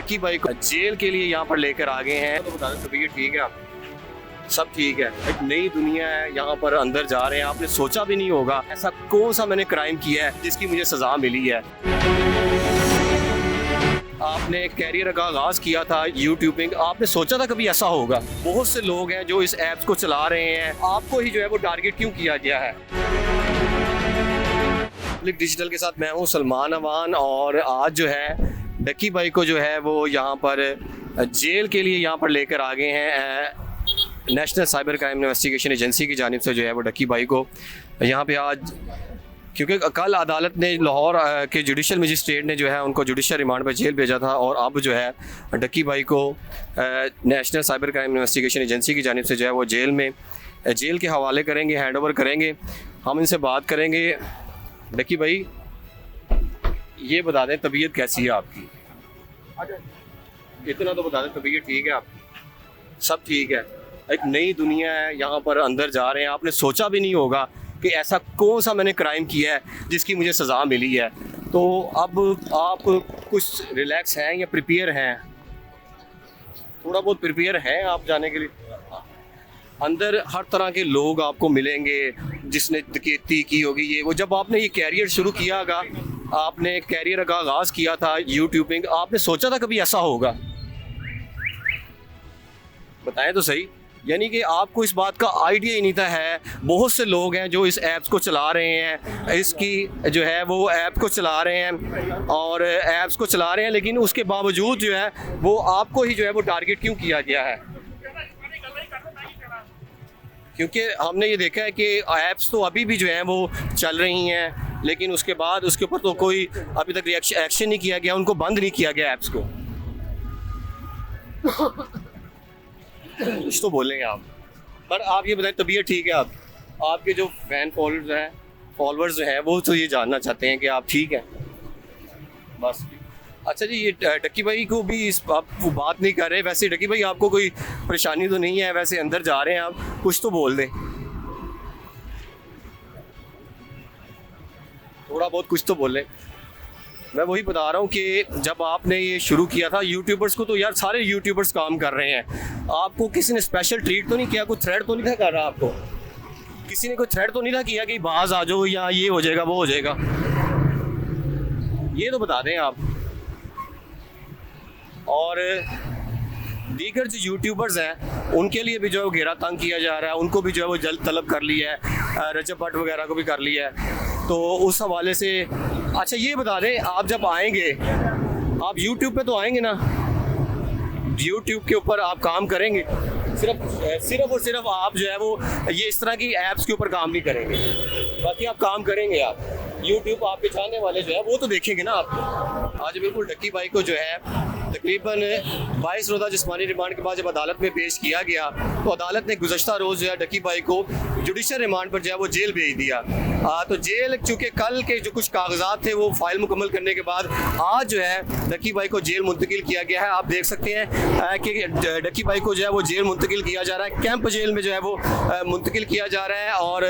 Ducky भाई को jail के लिए यहाँ पर लेकर आ गए हैं। तो बता दें तबीयत ठीक है आप? सब ठीक है। एक नई दुनिया है, यहाँ पर अंदर जा रहे हैं। आपने सोचा भी नहीं होगा ऐसा कौन सा मैंने क्राइम किया है जिसकी मुझे सजा मिली है। आपने कैरियर का आगाज किया था यूट्यूबिंग, आपने सोचा था कभी ऐसा होगा? बहुत से लोग हैं जो इस ऐप्स को चला रहे हैं, आपको ही जो है वो टारगेट क्यों किया गया है? डिजिटल के साथ मैं हूँ सलमान अवान और आज जो है डक्की भाई को जो है वो यहाँ पर जेल के लिए यहाँ पर लेकर आ गए हैं। National cyber crime investigation agency की जानिब से जो है वो डक्की भाई को यहाँ पे आज, क्योंकि कल अदालत ने लाहौर के जुडिशल मजिस्ट्रेट ने जो है उनको जुडिशल रिमांड पर जेल भेजा था और अब जो है डक्की भाई को national cyber crime investigation agency की जानिब से जो है वो जेल के हवाले करेंगे, हैंड ओवर करेंगे। हम इनसे बात करेंगे। डक्की भाई ये बता दें तबीयत कैसी है आपकी? इतना तो बता दें तबीयत ठीक है आपकी? सब ठीक है। एक नई दुनिया है, यहाँ पर अंदर जा रहे हैं। आपने सोचा भी नहीं होगा कि ऐसा कौन सा मैंने क्राइम किया है जिसकी मुझे सज़ा मिली है। तो अब आप कुछ रिलैक्स हैं या प्रिपेयर हैं? थोड़ा बहुत प्रिपेयर हैं आप जाने के लिए? अंदर हर तरह के लोग आपको मिलेंगे, जिसने डकैती की होगी ये वो। जब आपने ये कैरियर शुरू किया होगा, आपने कैरियर का आगाज़ किया था यूट्यूबिंग, आपने सोचा था कभी ऐसा होगा? बताएं तो सही। यानी कि आपको इस बात का आइडिया ही नहीं था। है बहुत से लोग हैं जो इस ऐप्स को चला रहे हैं, इसकी जो है वो ऐप को चला रहे हैं और ऐप्स को चला रहे हैं, लेकिन उसके बावजूद जो है वो आपको ही जो है वो टारगेट क्यों किया गया है? क्योंकि हमने ये देखा है कि ऐप्स तो अभी भी जो है वो चल रही हैं, लेकिन उसके बाद उसके ऊपर तो कोई अभी तक एक्शन नहीं किया गया, उनको बंद नहीं किया गया ऐप्स को। कुछ तो बोलेंगे आप। पर आप ये बताएं तबीयत ठीक है आपके जो फैन फॉलोअर्स जो हैं वो तो ये जानना चाहते हैं कि आप ठीक हैं बस। अच्छा जी, ये डक्की भाई को भी आप बात नहीं कर रहे। वैसे डक्की भाई आपको कोई परेशानी तो नहीं है? वैसे अंदर जा रहे हैं आप, कुछ तो बोल दें, थोड़ा बहुत कुछ तो बोलें। मैं वही बता रहा हूँ कि जब आपने ये शुरू किया था यूट्यूबर्स को, तो यार सारे यूट्यूबर्स काम कर रहे हैं, आपको किसी ने स्पेशल ट्रीट तो नहीं किया? कोई थ्रेड तो नहीं था कर रहा आपको? किसी ने कोई थ्रेड तो नहीं था किया कि बाहर आ जाओ या ये हो जाएगा वो हो जाएगा? ये तो बता दें आप। और दीगर जो यूट्यूबर्स हैं उनके लिए भी जो है घेरा तंग किया जा रहा है, उनको भी जो है वो जल्द तलब कर लिया है, रजब भट्ट वगैरह को भी कर लिया है। तो उस हवाले से अच्छा ये बता दें, आप जब आएंगे, आप यूट्यूब पे तो आएंगे ना? यूट्यूब के ऊपर आप काम करेंगे? सिर्फ और सिर्फ आप जो है वो ये इस तरह की ऐप्स के ऊपर काम नहीं करेंगे, बाकी आप काम करेंगे। आप यूट्यूब आपके चाहने वाले जो है वो तो देखेंगे ना आपको। आज बिल्कुल डक्की भाई को जो है तकरीबन 22 रोज़ा जिस्मानी रिमांड के बाद जब अदालत में पेश किया गया, तो अदालत ने गुज़श्ता रोज़ जो है डक्की भाई को जुडिशल रिमांड पर जो है वो जेल भेज दिया। तो जेल, चूँकि कल के जो कुछ कागजात थे वो फाइल मुकम्मल करने के बाद आज जो है डक्की भाई को जेल मुंतकिल किया गया है। आप देख सकते हैं कि डक्की भाई को जो है वो जेल मुंतकिल किया जा रहा है, कैंप जेल में जो है वो मुंतकिल किया जा रहा है। और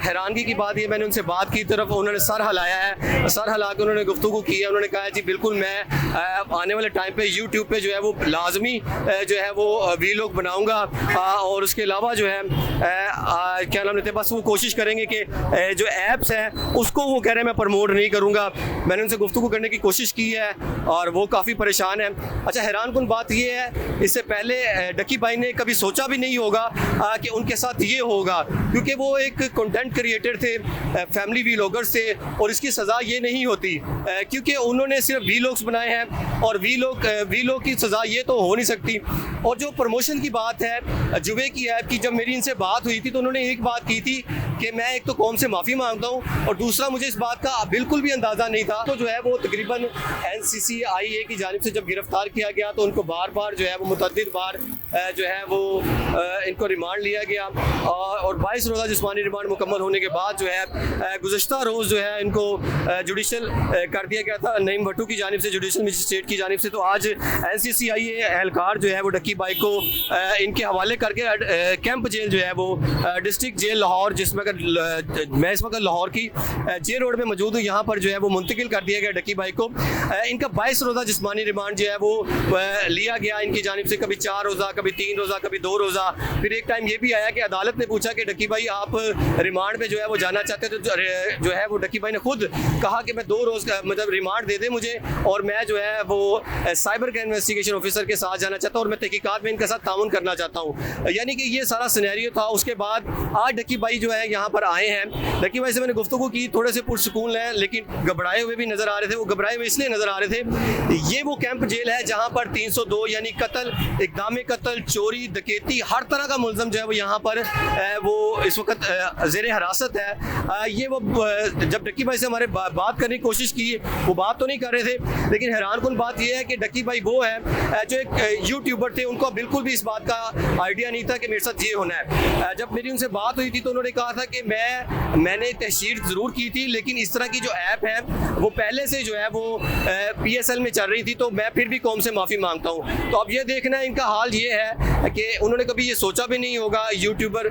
हैरानगी की बात ये, मैंने उनसे बात की तरफ उन्होंने सर हिलाया है, सर हिला के उन्होंने गुफ्तगू की है। उन्होंने कहा है जी बिल्कुल मैं आने वाले टाइम पे यूट्यूब पे जो है वो लाजमी जो है वो वीलॉग बनाऊंगा और उसके अलावा जो है क्या नाम लेते हैं, बस वो कोशिश करेंगे कि जो ऐप्स हैं उसको वो कह रहे हैं मैं प्रमोट नहीं करूंगा। मैंने उनसे गुफ्तगू करने की कोशिश की है और वो काफ़ी परेशान है। अच्छा, हैरानकुन बात ये है, इससे पहले डक्की भाई ने कभी सोचा भी नहीं होगा कि उनके साथ ये होगा, क्योंकि वो एक कंटेंट क्रिएटर थे, फैमिली वीलॉगर्स थे, और इसकी सज़ा ये नहीं होती क्योंकि उन्होंने सिर्फ वीलॉग्स बनाए हैं और वीलॉग की सज़ा ये तो हो नहीं सकती। और जो प्रमोशन की बात है जुबे की ऐप की, जब मेरी इनसे बात हुई थी तो उन्होंने एक बात की थी कि मैं एक तो कौम से माफ़ी मांगता हूँ और दूसरा मुझे इस बात का बिल्कुल भी अंदाज़ा नहीं था। तो जो है वो तकरीबन NCCIA की जानिब से जब गिरफ्तार किया गया तो उनको बार बार जो है वो मुतअद्दिद बार जो है वो इनको रिमांड लिया गया और 22 रोज़ा जिस्मानी रिमांड मुकम्मल होने के बाद जो है गुज़श्ता रोज़ जो है इनको जुडिशल कर दिया गया था। नईम भट्टू की जानिब से, जुडिशल मजिस्ट्रेट की जानिब से से। तो आज NCCI एहलकार जो है वो डक्की भाई को इनके हवाले करके कैंप जेल जो है वो डिस्ट्रिक्ट जेल लाहौर, जिसमें अगर मैं इस वक्त लाहौर की जेल रोड में मौजूद हूँ, यहाँ पर जो है वो मुंतकिल कर दिया गया डक्की भाई को। इनका 22 रोज़ा जिस्मानी रिमांड जो है वो लिया गया इनकी जानिब से, कभी 4 रोज़ा, कभी 3 रोज़ा, कभी 2 रोज़ा। फिर एक टाइम ये भी आया कि अदालत ने पूछा कि डक्की भाई आप रिमांड पे जो है वो जाना चाहते हैं, तो जो है वो डक्की भाई ने खुद कहा कि मैं 2 रोज़ का मतलब रिमांड दे दे मुझे, और मैं जो है वो साइबर क्राइम इन्वेस्टिगेशन ऑफिसर के साथ जाना चाहता हूँ और मैं तहकीकात में इनके साथ ताउन करना चाहता हूँ। यानी कि ये सारा सिनेरियो था। उसके बाद आज डक्की भाई जो है यहाँ पर आए हैं। डक्की भाई से मैंने गुफ्तगू की, थोड़े से पुरसुकून हैं लेकिन घबराए हुए भी नज़र आ रहे थे। वो घबराए हुए इसलिए नज़र आ रहे थे, ये वो कैंप जेल है जहाँ पर 302 यानी कत्ल, इक़दाम कत्ल, चोरी, डकैती, हर तरह का मुलज़म जो है वो यहाँ पर वो इस वक्त ज़ेर हिरासत है। ये वो जब डक्की भाई से हमारे बात करने की कोशिश की, वो बात तो नहीं कर रहे थे, लेकिन हैरान कुन बात यह है कि डक्की भाई वो है जो एक यूट्यूबर थे, उनको बिल्कुल भी इस बात का आइडिया नहीं था कि मेरे साथ ये होना है। जब मेरी उनसे बात हुई थी तो उन्होंने कहा था कि मैंने तहसीर ज़रूर की थी, लेकिन इस तरह की जो ऐप है वो पहले से जो है वो PSL में चल रही थी, तो मैं फिर भी कौम से माफ़ी मांगता हूँ। तो अब ये देखना है इनका हाल ये है कि उन्होंने कभी ये सोचा भी नहीं होगा यूट्यूबर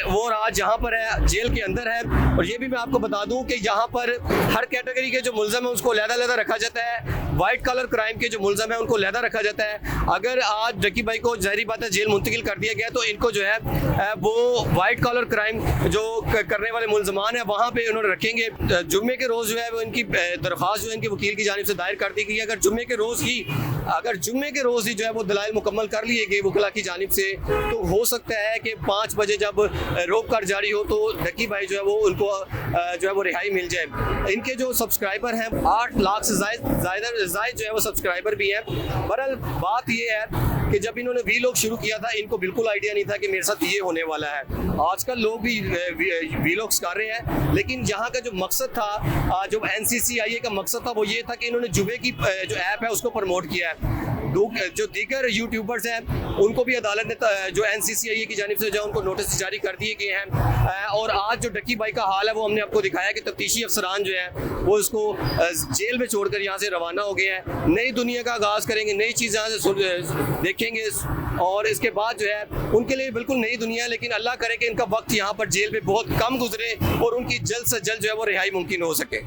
वो आज यहाँ पर है, जेल के अंदर है। और ये भी मैं आपको बता दूँ कि यहाँ पर हर कैटेगरी के जो मुलज़म है उसको अलग-अलग रखा जाता है। वाइट कॉलर क्राइम के जो मुलज़म है उनको अलग रखा जाता है। अगर आज डक्की भाई को ज़ाहिर बात है जेल मुंतकिल कर दिया गया तो इनको जो है वो वाइट कॉलर क्राइम जो करने वाले मुलजमान है वहाँ पे उन्होंने रखेंगे। जुम्मे के रोज़ जो है वो इनकी दरख्वास्त जो है इनके वकील की जानिब से दायर कर दी गई है। अगर जुम्मे के रोज़ ही जो है वो दलाइल मुकम्मल कर लिए गए वकला की जानिब से, तो हो सकता है कि 5 बजे जब रोक कर जारी हो तो डक्की भाई जो है वो उनको जो है वो रिहाई मिल जाए। इनके जो सब्सक्राइबर हैं 8 लाख से ज़ायद जो है वो सब्सक्राइबर भी हैं। बहरहाल बात ये है कि जब इन्होंने वीलॉग शुरू किया था इनको बिल्कुल आइडिया नहीं था कि मेरे साथ ये होने वाला है। आजकल लोग भी वीलॉग्स कर रहे हैं, लेकिन यहाँ का जो मकसद था, जो NCCI का मकसद था, वो ये था कि इन्होंने जुबे की जो ऐप है उसको प्रमोट किया है। जो दीगर यूट्यूबर्स हैं उनको भी अदालत ने जो NCCI की जानिब से जो उनको नोटिस जारी कर दिए गए हैं। और आज जो डक्की भाई का हाल है वो हमने आपको दिखाया कि तफ्तीशी अफसरान जो है वो इसको जेल में छोड़कर यहाँ से रवाना हो गए हैं। नई दुनिया का आगाज़ करेंगे, नई चीज़ यहाँ से देखेंगे, और इसके बाद जो है उनके लिए बिल्कुल नई दुनिया है। लेकिन अल्लाह करे कि इनका वक्त यहाँ पर जेल में बहुत कम गुजरे और उनकी जल्द से जल्द जो है वो रिहाई मुमकिन हो सके।